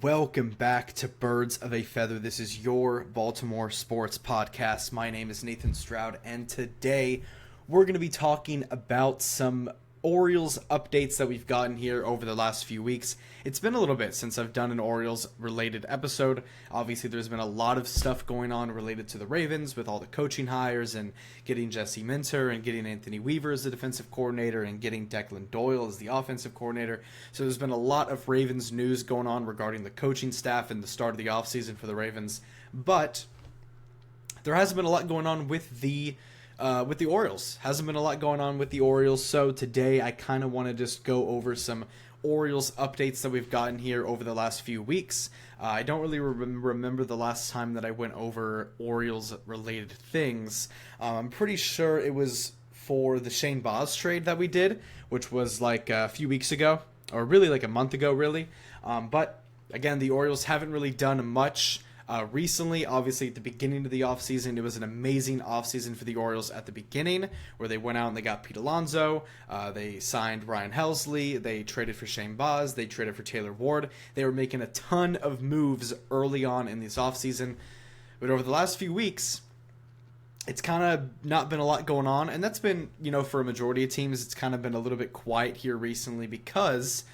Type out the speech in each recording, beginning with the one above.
Welcome back to Birds of a Feather. This is your Baltimore sports podcast. My name is Nathan Stroud, and today we're going to be talking about some Orioles updates that we've gotten here over the last few weeks. It's been a little bit since I've done an Orioles related episode. Obviously, there's been a lot of stuff going on related to the Ravens with all the coaching hires and getting Jesse Minter and getting Anthony Weaver as the defensive coordinator and getting Declan Doyle as the offensive coordinator. So there's been a lot of Ravens news going on regarding the coaching staff and the start of the offseason for the Ravens. But there hasn't been a lot going on with the Orioles. Hasn't been a lot going on with the Orioles, so today I kind of want to just go over some Orioles updates that we've gotten here over the last few weeks. I don't really remember the last time that I went over Orioles-related things. I'm pretty sure it was for the Shane Baz trade that we did, which was like a few weeks ago, or really like a month ago, really. But again, the Orioles haven't really done much recently. Obviously, at the beginning of the offseason, it was an amazing offseason for the Orioles at the beginning, where they went out and they got Pete Alonso, they signed Ryan Helsley, they traded for Shane Baz, they traded for Taylor Ward. They were making a ton of moves early on in this offseason, but over the last few weeks, it's kind of not been a lot going on, and that's been, for a majority of teams, it's kind of been a little bit quiet here recently because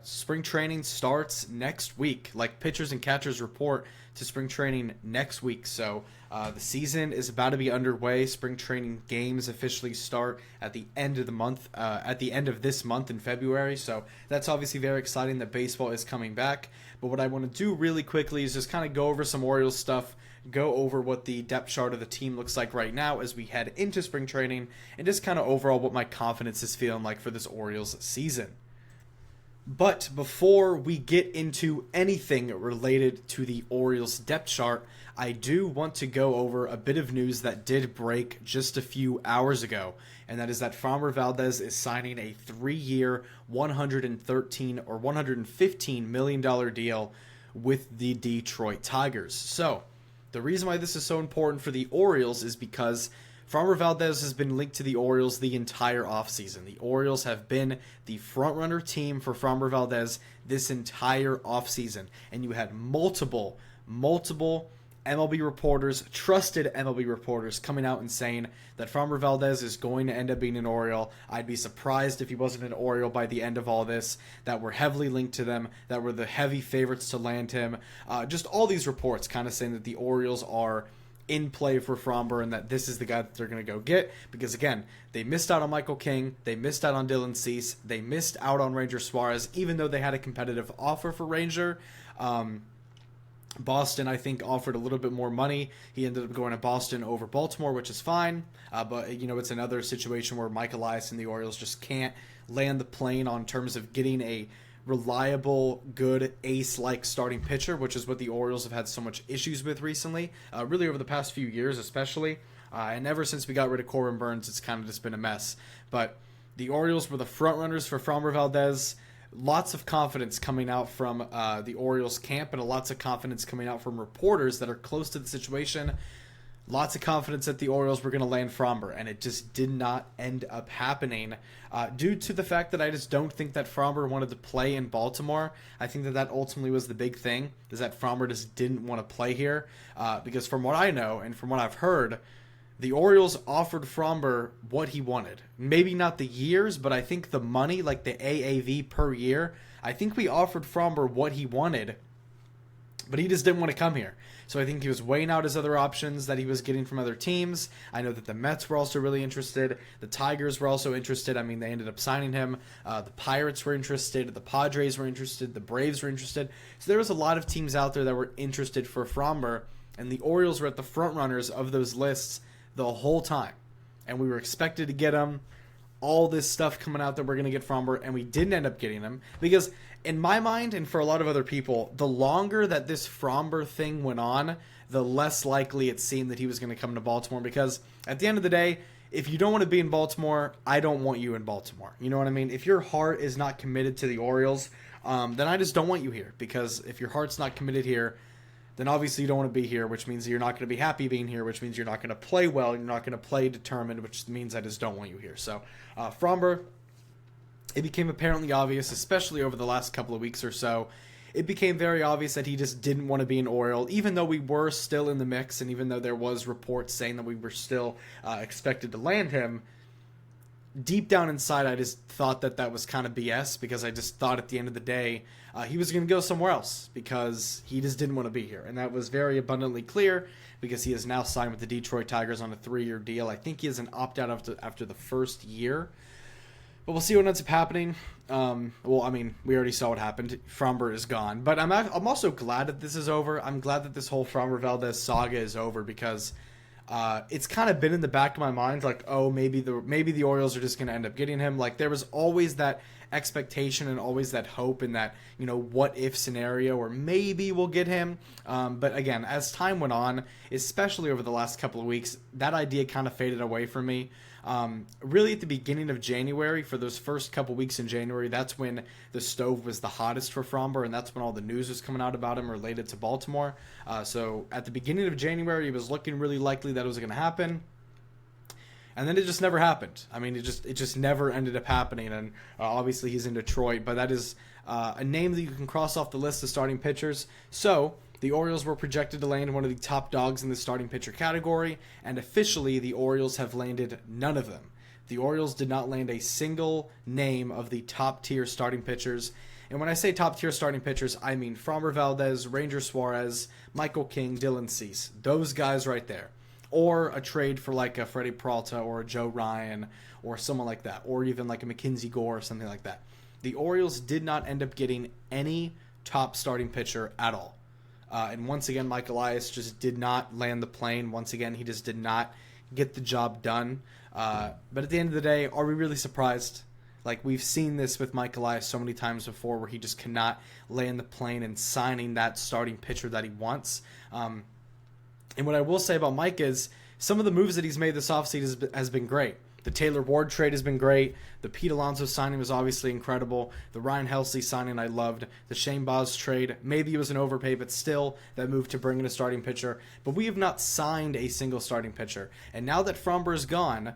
spring training starts next week. Like, pitchers and catchers report to spring training next week. So the season is about to be underway. Spring training games officially start at the end of the month, at the end of this month in February. So that's obviously very exciting that baseball is coming back. But what I want to do really quickly is just kind of go over some Orioles stuff, go over what the depth chart of the team looks like right now as we head into spring training, and just kind of overall what my confidence is feeling like for this Orioles season. But before we get into anything related to the Orioles depth chart, I do want to go over a bit of news that did break just a few hours ago, and that is that Framber Valdez is signing a 3-year, $115 million deal with the Detroit Tigers. So, the reason why this is so important for the Orioles is because Framber Valdez has been linked to the Orioles the entire offseason. The Orioles have been the front-runner team for Framber Valdez this entire offseason. And you had multiple MLB reporters, trusted MLB reporters, coming out and saying that Framber Valdez is going to end up being an Oriole. I'd be surprised if he wasn't an Oriole by the end of all this, that we're heavily linked to them, that we're the heavy favorites to land him. Just all these reports kind of saying that the Orioles are in play for Framber and that this is the guy that they're going to go get, because again, they missed out on Michael King, they missed out on Dylan Cease, they missed out on Ranger Suarez, even though they had a competitive offer for Ranger. Boston, I think, offered a little bit more money. He ended up going to Boston over Baltimore, which is fine, but it's another situation where Mike Elias and the Orioles just can't land the plane on terms of getting a reliable, good, ace-like starting pitcher, which is what the Orioles have had so much issues with recently, really over the past few years especially, and ever since we got rid of Corbin Burns, it's kind of just been a mess. But the Orioles were the front-runners for Framber Valdez. Lots of confidence coming out from the Orioles camp, and lots of confidence coming out from reporters that are close to the situation. Lots of confidence that the Orioles were going to land Framber, and it just did not end up happening due to the fact that I just don't think that Framber wanted to play in Baltimore. I think that ultimately was the big thing, is that Framber just didn't want to play here because from what I know and from what I've heard, the Orioles offered Framber what he wanted. Maybe not the years, but I think the money, like the AAV per year, I think we offered Framber what he wanted, but he just didn't want to come here. So I think he was weighing out his other options that he was getting from other teams. I know that the Mets were also really interested. The Tigers were also interested. I mean, they ended up signing him. The Pirates were interested. The Padres were interested. The Braves were interested. So there was a lot of teams out there that were interested for Framber, and the Orioles were at the front runners of those lists the whole time. And we were expected to get him. All this stuff coming out that we're going to get Framber, and we didn't end up getting him because in my mind and for a lot of other people, the longer that this Framber thing went on, the less likely it seemed that he was going to come to Baltimore, because at the end of the day, if you don't want to be in Baltimore, I don't want you in Baltimore. You know what I mean? If your heart is not committed to the Orioles, then I just don't want you here, because if your heart's not committed here, then obviously you don't want to be here, which means you're not going to be happy being here, which means you're not going to play well, you're not going to play determined, which means I just don't want you here. So, Framber, it became apparently obvious, especially over the last couple of weeks or so, it became very obvious that he just didn't want to be an Oriole, even though we were still in the mix, and even though there was reports saying that we were still expected to land him. Deep down inside, I just thought that was kind of BS, because I just thought at the end of the day he was going to go somewhere else, because he just didn't want to be here. And that was very abundantly clear, because he is now signed with the Detroit Tigers on a 3-year deal. I think he has an opt-out after the first year. But we'll see what ends up happening. Well, I mean, we already saw what happened. Framber is gone. But I'm also glad that this is over. I'm glad that this whole Framber Valdez saga is over, because it's kind of been in the back of my mind, like, oh, maybe the Orioles are just going to end up getting him. Like, there was always that expectation and always that hope in that, what if scenario, or maybe we'll get him. But again, as time went on, especially over the last couple of weeks, that idea kind of faded away from me. Really at the beginning of January, for those first couple weeks in January, that's when the stove was the hottest for Framber, and that's when all the news was coming out about him related to Baltimore. So at the beginning of January, it was looking really likely that it was going to happen. And then it just never happened. I mean, it just never ended up happening. And obviously he's in Detroit, but that is a name that you can cross off the list of starting pitchers. So the Orioles were projected to land one of the top dogs in the starting pitcher category, and officially the Orioles have landed none of them. The Orioles did not land a single name of the top-tier starting pitchers. And when I say top-tier starting pitchers, I mean Framber Valdez, Ranger Suarez, Michael King, Dylan Cease. Those guys right there. Or a trade for like a Freddie Peralta or a Joe Ryan or someone like that. Or even like a Mackenzie Gore or something like that. The Orioles did not end up getting any top starting pitcher at all. And once again, Mike Elias just did not land the plane. Once again, he just did not get the job done. But at the end of the day, are we really surprised? Like, we've seen this with Mike Elias so many times before, where he just cannot land the plane and signing that starting pitcher that he wants. And what I will say about Mike is some of the moves that he's made this offseason has been great. The Taylor Ward trade has been great. The Pete Alonso signing was obviously incredible. The Ryan Helsley signing I loved. The Shane Baz trade, maybe it was an overpay, but still that move to bring in a starting pitcher. But we have not signed a single starting pitcher. And now that Framber is gone,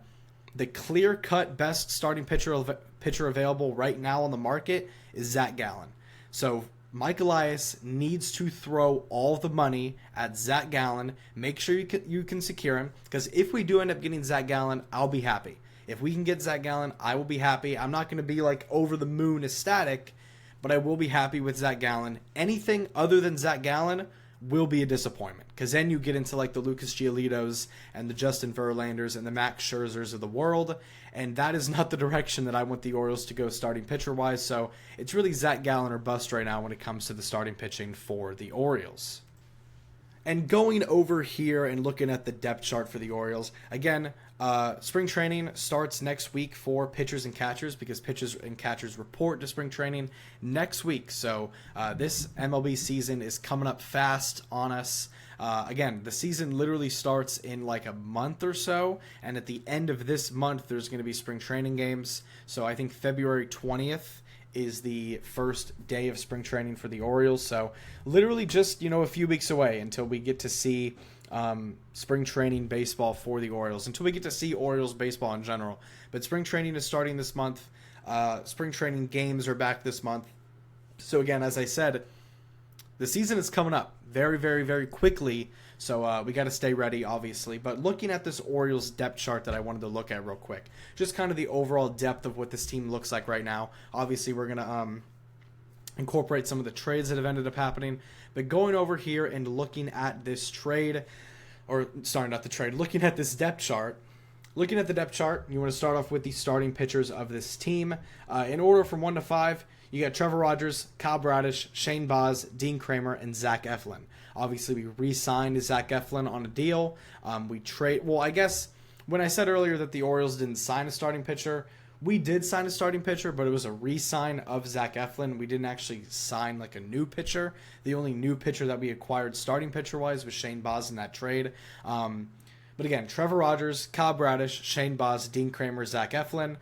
the clear-cut best starting pitcher available right now on the market is Zach Gallen. So Mike Elias needs to throw all the money at Zach Gallen. Make sure you can secure him, because if we do end up getting Zach Gallen, I'll be happy. If we can get Zach Gallen, I will be happy. I'm not going to be like over the moon ecstatic, but I will be happy with Zach Gallen. Anything other than Zach Gallen will be a disappointment, because then you get into like the Lucas Giolito's and the Justin Verlanders and the Max Scherzers of the world, and that is not the direction that I want the Orioles to go starting pitcher-wise. So it's really Zach Gallen or bust right now when it comes to the starting pitching for the Orioles. And going over here and looking at the depth chart for the Orioles, again, spring training starts next week for pitchers and catchers, because pitchers and catchers report to spring training next week. So this MLB season is coming up fast on us. Again, the season literally starts in like a month or so, and at the end of this month, there's going to be spring training games. So I think February 20th is the first day of spring training for the Orioles. So literally just, a few weeks away until we get to see spring training baseball for the Orioles, until we get to see Orioles baseball in general. But spring training is starting this month. Spring training games are back this month. So again, as I said, the season is coming up very, very, very quickly. So we got to stay ready, obviously. But looking at this Orioles depth chart that I wanted to look at real quick, just kind of the overall depth of what this team looks like right now. Obviously, we're going to incorporate some of the trades that have ended up happening. But going over here and looking at this trade, looking at this depth chart. Looking at the depth chart, you want to start off with the starting pitchers of this team. In order from 1 to 5, you got Trevor Rogers, Kyle Bradish, Shane Baz, Dean Kramer, and Zach Eflin. Obviously, we re-signed Zach Eflin on a deal. I guess when I said earlier that the Orioles didn't sign a starting pitcher, we did sign a starting pitcher, but it was a re-sign of Zach Eflin. We didn't actually sign like a new pitcher. The only new pitcher that we acquired starting pitcher-wise was Shane Baz in that trade. But again, Trevor Rogers, Kyle Bradish, Shane Baz, Dean Kramer, Zach Eflin.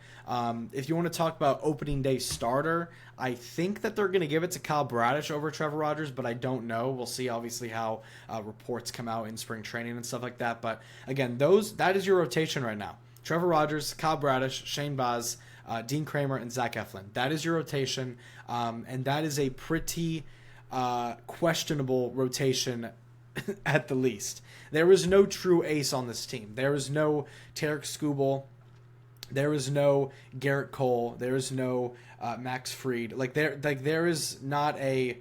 If you want to talk about opening day starter, I think that they're going to give it to Kyle Bradish over Trevor Rogers, but I don't know. We'll see, obviously, how reports come out in spring training and stuff like that. But again, that is your rotation right now. Trevor Rogers, Kyle Bradish, Shane Baz, Dean Kramer, and Zach Eflin. That is your rotation, and that is a pretty questionable rotation at the least. There is no true ace on this team. There is no Tarek Skubal. There is no Garrett Cole. There is no Max Fried. There is not a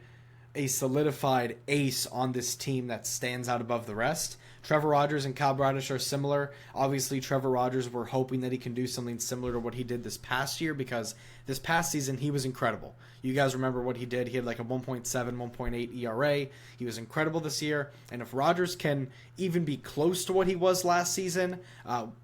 solidified ace on this team that stands out above the rest. Trevor Rogers and Kyle Bradish are similar. Obviously, Trevor Rogers, we're hoping that he can do something similar to what he did this past year, because this past season he was incredible. You guys remember what he did. He had like a 1.7, 1.8 ERA. He was incredible this year. And if Rogers can even be close to what he was last season,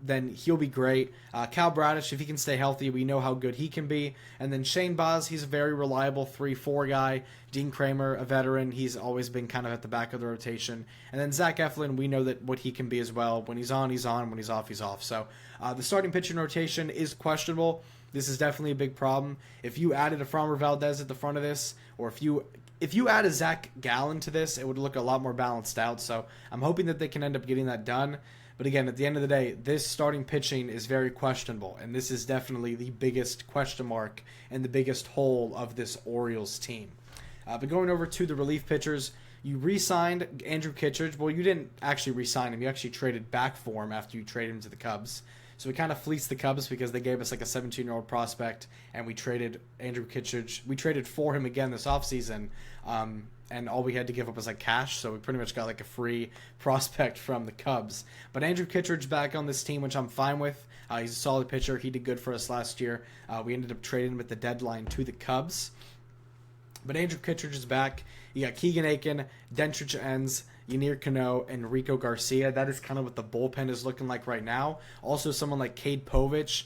then he'll be great. Kyle Bradish, if he can stay healthy, we know how good he can be. And then Shane Baz, he's a very reliable 3-4 guy. Dean Kramer, a veteran, he's always been kind of at the back of the rotation. And then Zach Eflin, we know that what he can be as well. When he's on, he's on. When he's off, he's off. So the starting pitching rotation is questionable. This is definitely a big problem. If you added a Framber Valdez at the front of this, or if you add a Zach Gallen to this, it would look a lot more balanced out. So I'm hoping that they can end up getting that done. But again, at the end of the day, this starting pitching is very questionable, and this is definitely the biggest question mark and the biggest hole of this Orioles team. But going over to the relief pitchers, you re-signed Andrew Kittredge. Well, you didn't actually re-sign him. You actually traded back for him after you traded him to the Cubs. So we kind of fleeced the Cubs because they gave us like a 17-year-old prospect, and we traded Andrew Kittredge. We traded for him again this offseason, and all we had to give up was like cash, so we pretty much got like a free prospect from the Cubs. But Andrew Kittredge back on this team, which I'm fine with. He's a solid pitcher. He did good for us last year. We ended up trading him at the deadline to the Cubs. But Andrew Kittredge is back. You got Keegan Aiken, Dentrich Enns, Ynier Cano, and Rico Garcia. That is kind of what the bullpen is looking like right now. Also, someone like Cade Povich.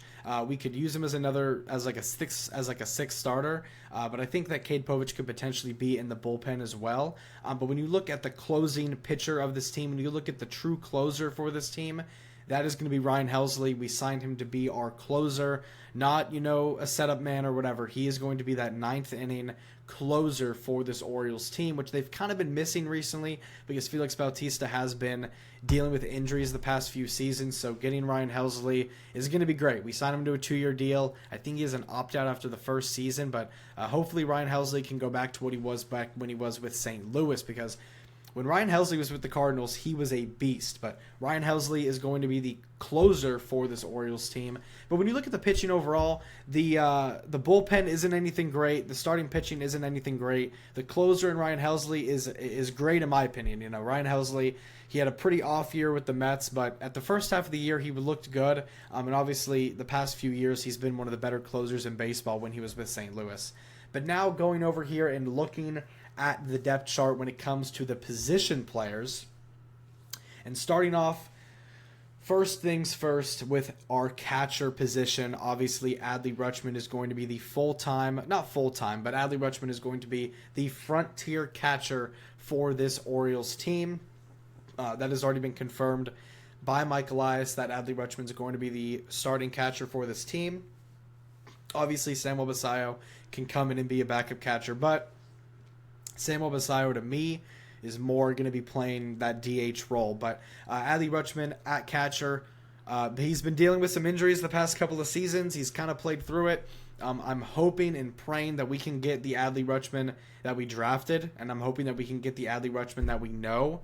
We could use him as like a sixth starter. But I think that Cade Povich could potentially be in the bullpen as well. But when you look at the closing pitcher of this team, when you look at the true closer for this team, that is going to be Ryan Helsley. We signed him to be our closer, not, a setup man or whatever. He is going to be that ninth inning closer for this Orioles team, which they've kind of been missing recently because Felix Bautista has been dealing with injuries the past few seasons. So getting Ryan Helsley is going to be great. We signed him to a 2-year deal. I think he has an opt-out after the first season, but hopefully Ryan Helsley can go back to what he was back when he was with St. Louis, because when Ryan Helsley was with the Cardinals, he was a beast. But Ryan Helsley is going to be the closer for this Orioles team. But when you look at the pitching overall, the bullpen isn't anything great. The starting pitching isn't anything great. The closer in Ryan Helsley is great in my opinion. Ryan Helsley, he had a pretty off year with the Mets, but at the first half of the year he looked good. And obviously the past few years he's been one of the better closers in baseball when he was with St. Louis. But now going over here and looking at the depth chart when it comes to the position players, and starting off, first things first with our catcher position. Obviously Adley Rutschman is going to be the not full-time, but Adley Rutschman is going to be the frontier catcher for this Orioles team. That has already been confirmed by Mike Elias that Adley Rutschman is going to be the starting catcher for this team. Obviously Samuel Basallo can come in and be a backup catcher, but Samuel Basallo, to me, is more going to be playing that DH role. But Adley Rutschman at catcher, he's been dealing with some injuries the past couple of seasons. He's kind of played through it. I'm hoping and praying that we can get the Adley Rutschman that we drafted, and I'm hoping that we can get the Adley Rutschman that we know.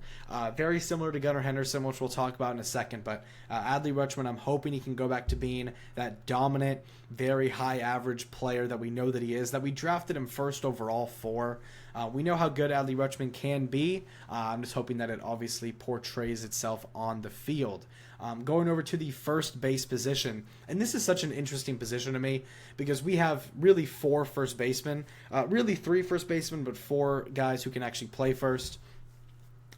Very similar to Gunnar Henderson, which we'll talk about in a second. But Adley Rutschman, I'm hoping he can go back to being that dominant, very high average player that we know that he is, that we drafted him first overall for. We know how good Adley Rutschman can be. I'm just hoping that it obviously portrays itself on the field. Going over to the first base position, and this is such an interesting position to me because we have really 4 first basemen, really 3 first basemen, but 4 guys who can actually play first.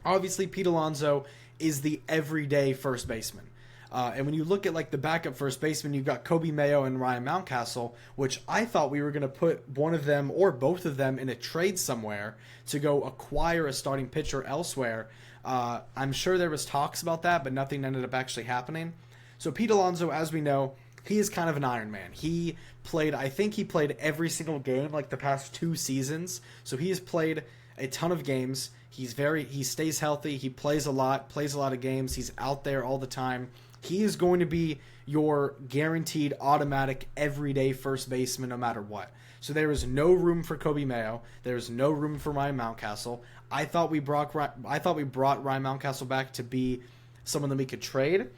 Obviously, Pete Alonso is the everyday first baseman. And when you look at like the backup first baseman, you've got Kobe Mayo and Ryan Mountcastle, which I thought we were going to put one of them or both of them in a trade somewhere to go acquire a starting pitcher elsewhere. I'm sure there was talks about that, but nothing ended up actually happening. So Pete Alonso, as we know, he is kind of an Iron Man. I think he played every single game like the past 2 seasons. So he has played a ton of games. He stays healthy. He plays a lot of games. He's out there all the time. He is going to be your guaranteed automatic everyday first baseman no matter what. So there is no room for Kobe Mayo. There is no room for Ryan Mountcastle. I thought we brought Ryan Mountcastle back to be someone that we could trade,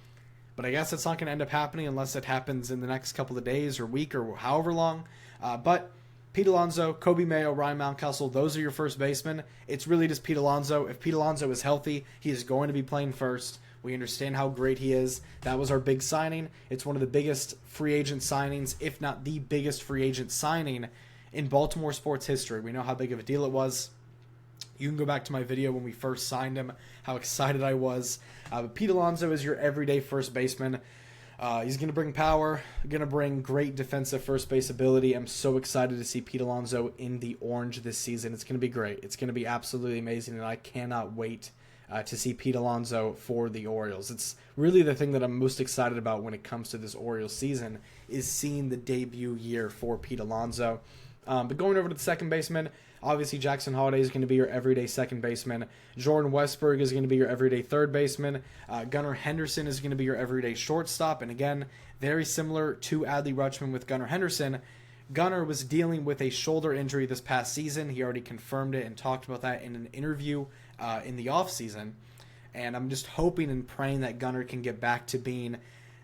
but I guess it's not going to end up happening unless it happens in the next couple of days or week or however long. But Pete Alonso, Kobe Mayo, Ryan Mountcastle, those are your first basemen. It's really just Pete Alonso. If Pete Alonso is healthy, he is going to be playing first. We understand how great he is. That was our big signing. It's one of the biggest free agent signings, if not the biggest free agent signing in Baltimore sports history. We know how big of a deal it was. You can go back to my video when we first signed him, how excited I was. But Pete Alonso is your everyday first baseman. He's going to bring power, going to bring great defensive first base ability. I'm so excited to see Pete Alonso in the orange this season. It's going to be great. It's going to be absolutely amazing, and I cannot wait to see Pete Alonso for the Orioles. It's really the thing that I'm most excited about when it comes to this Orioles season is seeing the debut year for Pete Alonso. But going over to the second baseman, obviously Jackson Holliday is going to be your everyday second baseman. Jordan Westburg is going to be your everyday third baseman. Gunnar Henderson is going to be your everyday shortstop. And again, very similar to Adley Rutschman with Gunnar Henderson. Gunnar was dealing with a shoulder injury this past season. He already confirmed it and talked about that in an interview in the offseason. And I'm just hoping and praying that Gunnar can get back to being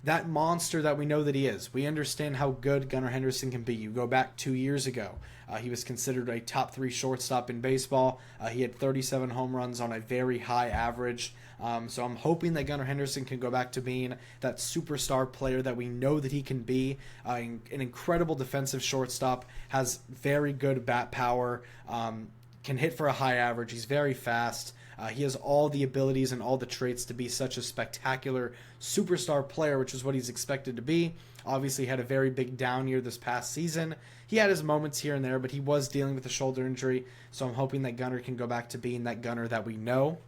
that monster that we know that he is. We understand how good Gunnar Henderson can be. You go back 2 years ago. He was considered a top 3 shortstop in baseball. He had 37 home runs on a very high average. So I'm hoping that Gunnar Henderson can go back to being that superstar player that we know that he can be. An incredible defensive shortstop, has very good bat power, can hit for a high average. He's very fast. He has all the abilities and all the traits to be such a spectacular superstar player, which is what he's expected to be. Obviously, he had a very big down year this past season. He had his moments here and there, but he was dealing with a shoulder injury, so I'm hoping that Gunnar can go back to being that Gunnar that we know.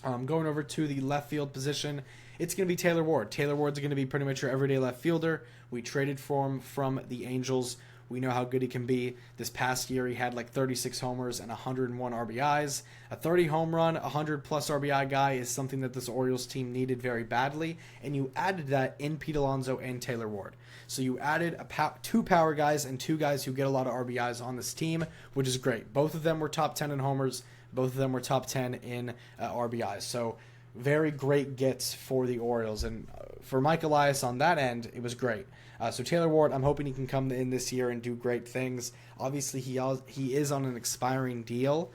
Going over to the left field position, it's going to be Taylor Ward. Taylor Ward's going to be pretty much your everyday left fielder. We traded for him from the Angels. We know how good he can be. This past year, he had like 36 homers and 101 RBIs. A 30 home run, 100-plus RBI guy is something that this Orioles team needed very badly, and you added that in Pete Alonso and Taylor Ward. So you added two power guys and 2 guys who get a lot of RBIs on this team, which is great. Both of them were top 10 in homers. Both of them were top 10 in RBIs. So very great gets for the Orioles. And for Mike Elias on that end, it was great. So Taylor Ward, I'm hoping he can come in this year and do great things. Obviously, he is on an expiring deal.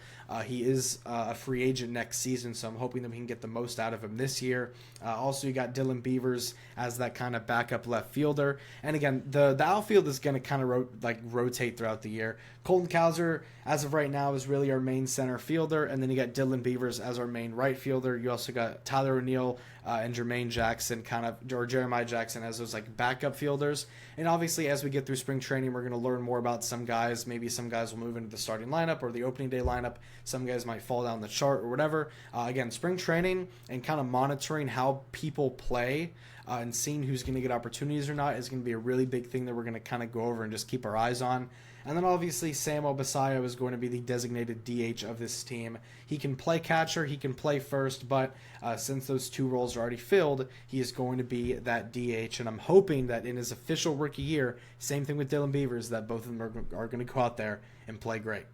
He is a free agent next season, so I'm hoping that we can get the most out of him this year. Also, you got Dylan Beavers as that kind of backup left fielder. And again, the outfield is going to kind of rotate throughout the year. Colton Cowser, as of right now, is really our main center fielder, and then you got Dylan Beavers as our main right fielder. You also got Tyler O'Neill and Jermaine Jackson, or Jeremiah Jackson, as those like backup fielders. And obviously, as we get through spring training, we're going to learn more about some guys. Maybe some guys will move into the starting lineup or the opening day lineup. Some guys might fall down the chart or whatever. Again, spring training and kind of monitoring how people play and seeing who's going to get opportunities or not is going to be a really big thing that we're going to kind of go over and just keep our eyes on. And then obviously Sam Obasayo is going to be the designated DH of this team. He can play catcher, he can play first, but since those 2 roles are already filled, he is going to be that DH. And I'm hoping that in his official rookie year, same thing with Dylan Beavers, that both of them are going to go out there and play great.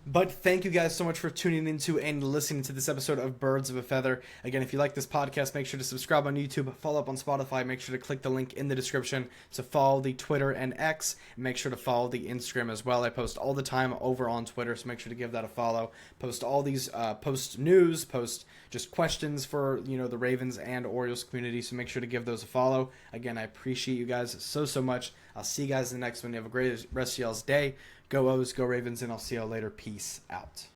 But thank you guys so much for tuning into and listening to this episode of Birds of a Feather. Again, if you like this podcast, make sure to subscribe on YouTube, follow up on Spotify, make sure to click the link in the description to follow the Twitter and X, and make sure to follow the Instagram as well. I post all the time over on Twitter, so make sure to give that a follow. Post all these, post news, post just questions for, the Ravens and Orioles community, so make sure to give those a follow. Again, I appreciate you guys so much. I'll see you guys in the next one. You have a great rest of y'all's day. Go O's, go Ravens, and I'll see y'all later. Peace out.